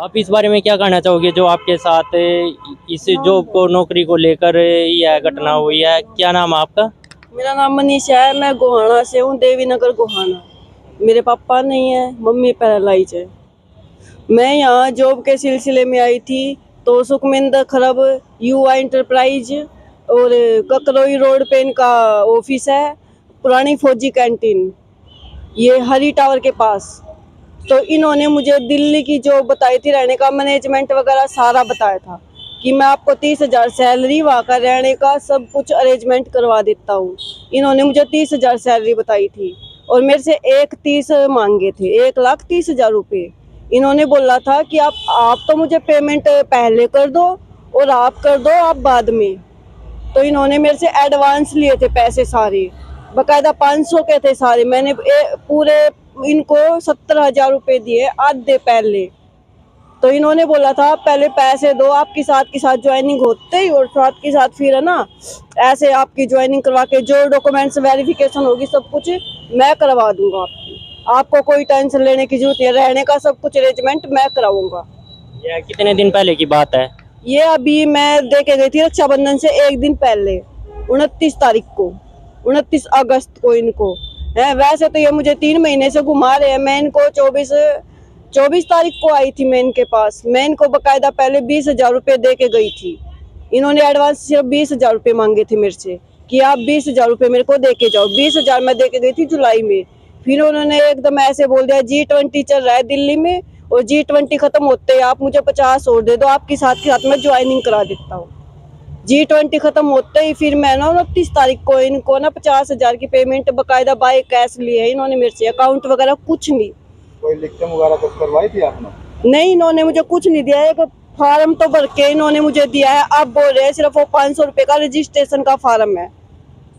आप इस बारे में क्या कहना चाहोगे जो आपके साथ इस जॉब को नौकरी को लेकर यह घटना हुई है? क्या नाम है आपका? मेरा नाम मनीषा है। मैं गोहाना से हूँ, देवी नगर गोहाना। मेरे पापा नहीं है, मम्मी पैरालाइज है। मैं यहाँ जॉब के सिलसिले में आई थी। तो सुखमिंदर खरब युवा इंटरप्राइज और ककरोई रोड पे इनका ऑफिस है, पुरानी फौजी कैंटीन, ये हरी टावर के पास। तो इन्होंने मुझे दिल्ली की जॉब बताई थी, रहने का मैनेजमेंट वगैरह सारा बताया था कि मैं आपको 30,000 सैलरी, वहाँ का रहने का सब कुछ अरेंजमेंट करवा देता हूँ। इन्होंने मुझे 30,000 सैलरी बताई थी और मेरे से 1,30 मांगे थे, 1,30,000 रुपये। इन्होंने बोला था कि आप तो मुझे पेमेंट पहले कर दो और आप कर दो आप बाद में। तो इन्होंने मेरे से एडवांस लिए थे पैसे सारे, बकायदा 500 के थे सारे। मैंने पूरे इनको 70,000 रुपये दिए आधे पहले। तो इन्होंने बोला था पहले पैसे दो, आपकी साथ के साथ ज्वाइनिंग होते ही और साथ के साथ फिर है ना ऐसे आपकी ज्वाइनिंग करवा के जो डॉक्यूमेंट्स वेरिफिकेशन होगी सब कुछ मैं करवा दूंगा आपकी। आपको कोई टेंशन लेने की जरूरत नहीं, रहने का सब कुछ अरेंजमेंट मैं कराऊंगा। यह कितने दिन पहले की बात है? ये अभी मैं दे के गई थी रक्षाबंधन से एक दिन पहले, 29 तारीख को, 29 अगस्त को इनको है। वैसे तो ये मुझे 3 महीने से घुमा रहे हैं। मैं इनको 24 तारीख को आई थी मैं इनके पास। मैं इनको बकायदा पहले 20,000 रुपये दे के गई थी। इन्होंने एडवांस सिर्फ 20,000 रुपये मांगे थे मेरे से कि आप 20,000 रुपये मेरे को दे के जाओ। 20,000 मैं दे के गई थी जुलाई में। फिर उन्होंने एकदम ऐसे बोल दिया G20 चल रहा है दिल्ली में और G20 खत्म होते हैं आप मुझे 50 और दे दो, आपके साथ के साथ मैं ज्वाइनिंग करा देता हूँ। G20 खत्म होते ही फिर मैं ना 29 तारीख को इनको ना 50,000 की पेमेंट बकायदा बाय कैश ली है इन्होंने मेरे से, अकाउंट वगैरह कुछ नहीं। कोई लिखित वगैरह कुछ करवाई थी आपने? नहीं, इन्होंने मुझे कुछ नहीं दिया है। एक फार्म तो भर के इन्होंने मुझे दिया है, आप बोल रहे हैं सिर्फ वो 500 रुपये का रजिस्ट्रेशन का फार्म है।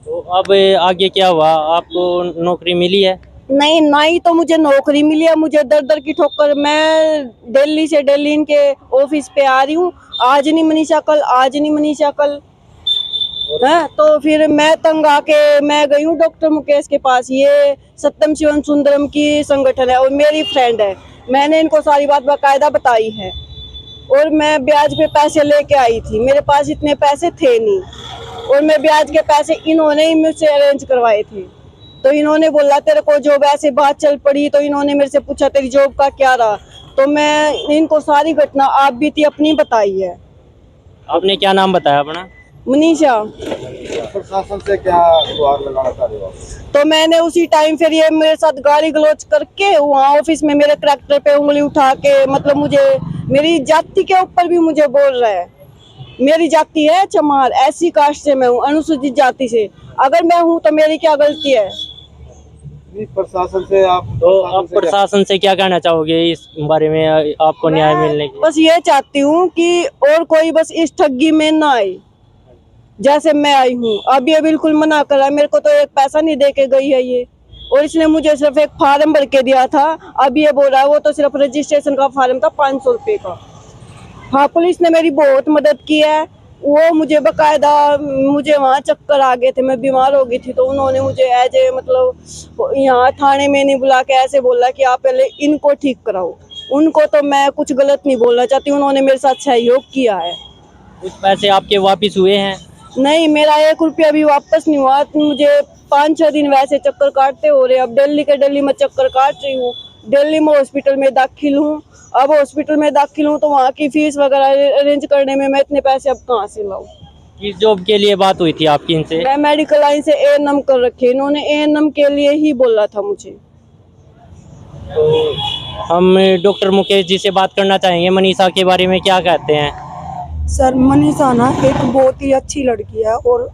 तो अब आगे क्या हुआ? आपको नौकरी मिली है? नहीं, ना ही तो मुझे नौकरी मिली है, मुझे दर दर की ठोकर। मैं दिल्ली से दिल्ली इनके ऑफिस पे आ रही हूँ, आज नहीं मनीषा कल, आज नहीं मनीषा कल है। तो फिर मैं तंग आके मैं गई हूँ डॉक्टर मुकेश के पास। ये सत्यम शिवम सुंदरम की संगठन है और मेरी फ्रेंड है। मैंने इनको सारी बात बाकायदा बताई है और मैं ब्याज पे पैसे लेके आई थी। मेरे पास इतने पैसे थे नहीं और मैं ब्याज के पैसे इन्होंने ही मुझसे अरेंज करवाए थे। तो इन्होंने बोला तेरे को जॉब, ऐसे बात चल पड़ी तो इन्होंने मेरे से पूछा तेरी जॉब का क्या रहा। तो मैं इनको सारी घटना आप बीती अपनी बताई है। आपने क्या नाम बताया अपना? मनीषा। प्रशासन से क्या गुहार लगाना चाह रहे हो? तो मैंने उसी टाइम फिर ये मेरे साथ गाली गलौज करके वहाँ ऑफिस में मेरे करैक्टर पे उंगली उठा के, मतलब मुझे मेरी जाति के ऊपर भी मुझे बोल रहा है। मेरी जाति है चमार, ऐसी कास्ट से मैं हूँ, अनुसूचित जाति से। अगर मैं हूँ तो मेरी क्या गलती है? प्रशासन से आप प्रशासन से क्या कहना चाहोगे इस बारे में, आपको न्याय मिलने की? बस ये चाहती हूँ कि और कोई बस इस ठगी में ना आए जैसे मैं आई हूँ। अब ये बिल्कुल मना कर रहा है, मेरे को तो एक पैसा नहीं दे के गई है ये, और इसने मुझे सिर्फ एक फार्म भर के दिया था। अब ये बोल रहा है वो तो सिर्फ रजिस्ट्रेशन का फार्म था 500 रुपये का। हाँ, पुलिस ने मेरी बहुत मदद की है। वो मुझे बकायदा, मुझे वहाँ चक्कर आ गए थे, मैं बीमार हो गई थी, तो उन्होंने मुझे एज ए मतलब यहाँ थाने में नहीं बुला के ऐसे बोला कि आप पहले इनको ठीक कराओ। उनको तो मैं कुछ गलत नहीं बोलना चाहती, उन्होंने मेरे साथ सहयोग किया है। कुछ पैसे आपके वापस हुए हैं? नहीं, मेरा 1 रुपया भी वापस नहीं हुआ। मुझे 5-6 दिन वैसे चक्कर काटते हो रहे। अब दिल्ली में चक्कर काट रही हूँ। दिल्ली में हॉस्पिटल में दाखिल हूँ। अब हॉस्पिटल में दाखिल हूँ तो वहाँ की फीस वगैरह अरेंज करने में मैं इतने पैसे अब कहाँ से लाऊं? किस जॉब के लिए बात हुई थी आपकी इनसे? मैं मेडिकल लाइन से एएनएम कर रखी है, इन्होंने एएनएम के लिए ही बोला था मुझे। तो हम डॉक्टर मुकेश जी से बात करना चाहेंगे, मनीषा के बारे में क्या कहते हैं? सर, मनीषा ना एक बहुत ही अच्छी लड़की है और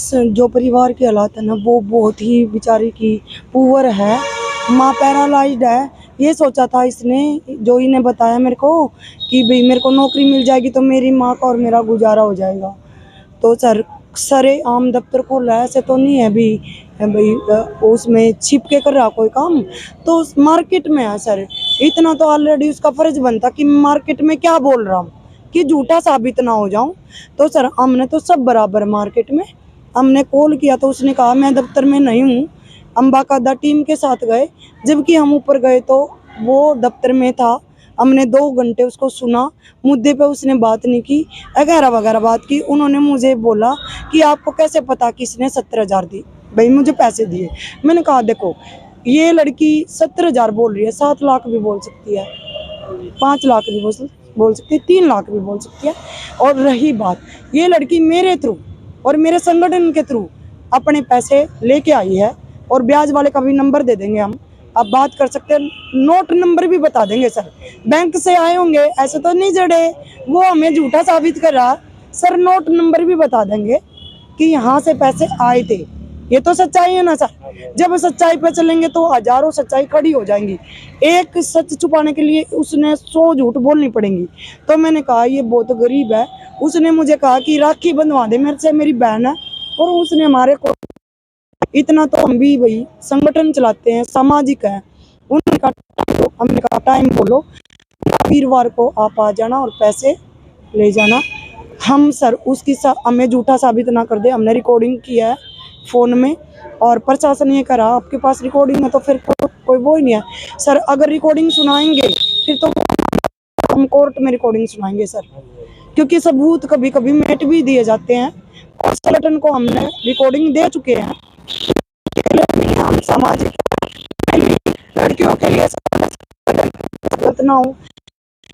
जो परिवार के हालात है ना वो बहुत ही बेचारी की पुअर है। माँ पैरालाइज्ड है। ये सोचा था इसने, जो इन्हें बताया मेरे को कि भाई मेरे को नौकरी मिल जाएगी तो मेरी माँ का और मेरा गुजारा हो जाएगा। तो सर सरे आम दफ्तर खोला है, ऐसे तो नहीं है भाई उसमें छिप के कर रहा कोई काम। तो मार्केट में है सर, इतना तो ऑलरेडी उसका फर्ज बनता कि मार्केट में क्या बोल रहा हूँ कि झूठा साबित ना हो जाऊं। तो सर हमने तो सब बराबर मार्केट में। हमने कॉल किया तो उसने कहा मैं दफ्तर में नहीं हूँ, अम्बाकादा टीम के साथ गए। जबकि हम ऊपर गए तो वो दफ्तर में था। हमने 2 घंटे उसको सुना, मुद्दे पे उसने बात नहीं की, वगैरह वगैरह बात की। उन्होंने मुझे बोला कि आपको कैसे पता कि इसने 70,000 दी? भाई मुझे पैसे दिए। मैंने कहा देखो ये लड़की 70,000 बोल रही है, 7 लाख भी बोल सकती है, 5 लाख भी बोल सकती है, 3 लाख भी बोल सकती है। और रही बात, ये लड़की मेरे थ्रू और मेरे संगठन के थ्रू अपने पैसे लेके आई है, और ब्याज वाले का भी नंबर दे देंगे हम, आप बात कर सकते हैं, नोट नंबर भी बता देंगे सर। बैंक से आए होंगे, ऐसे तो नहीं जड़े, वो हमें झूठा साबित कर रहा सर, नोट नंबर भी बता देंगे कि यहाँ से पैसे आए थे। ये तो सच्चाई है ना सर। जब सच्चाई पे चलेंगे तो हजारों सच्चाई खड़ी हो जाएंगी। एक सच छुपाने के लिए उसने 100 झूठ बोलनी पड़ेंगी। तो मैंने कहा ये बहुत गरीब है। उसने मुझे कहा कि राखी बंधवा दे मेरे से, मेरी बहन है, और उसने हमारे को इतना तो हम भी भाई संगठन चलाते हैं, सामाजिक है। उन्होंने कहा हमने कहा टाइम बोलो, वीरवार को आप आ जाना और पैसे ले जाना। हम सर उसकी हमें झूठा साबित ना कर दे। हमने रिकॉर्डिंग किया है फ़ोन में, और प्रशासन ये करा आपके पास रिकॉर्डिंग है तो फिर कोई वो ही नहीं है सर। अगर रिकॉर्डिंग सुनाएंगे फिर तो हम कोर्ट में रिकॉर्डिंग सुनाएंगे सर, क्योंकि सबूत कभी कभी मेट भी दिए जाते हैं, और संगठन को हमने रिकॉर्डिंग दे चुके हैं। हम सामाजिक लड़कियों के लिए गलत ना हो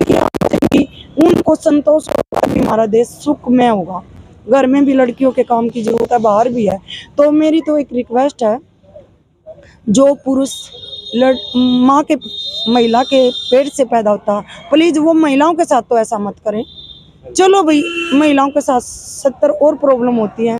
कि उनको संतोष होगा कि हमारा देश सुख में होगा। घर में भी लड़कियों के काम की जरूरत है, बाहर भी है। तो मेरी तो एक रिक्वेस्ट है, जो पुरुष माँ के महिला के पेट से पैदा होता, प्लीज वो महिलाओं के साथ तो ऐसा मत करें। चलो भाई महिलाओं के साथ 70 और प्रॉब्लम होती है।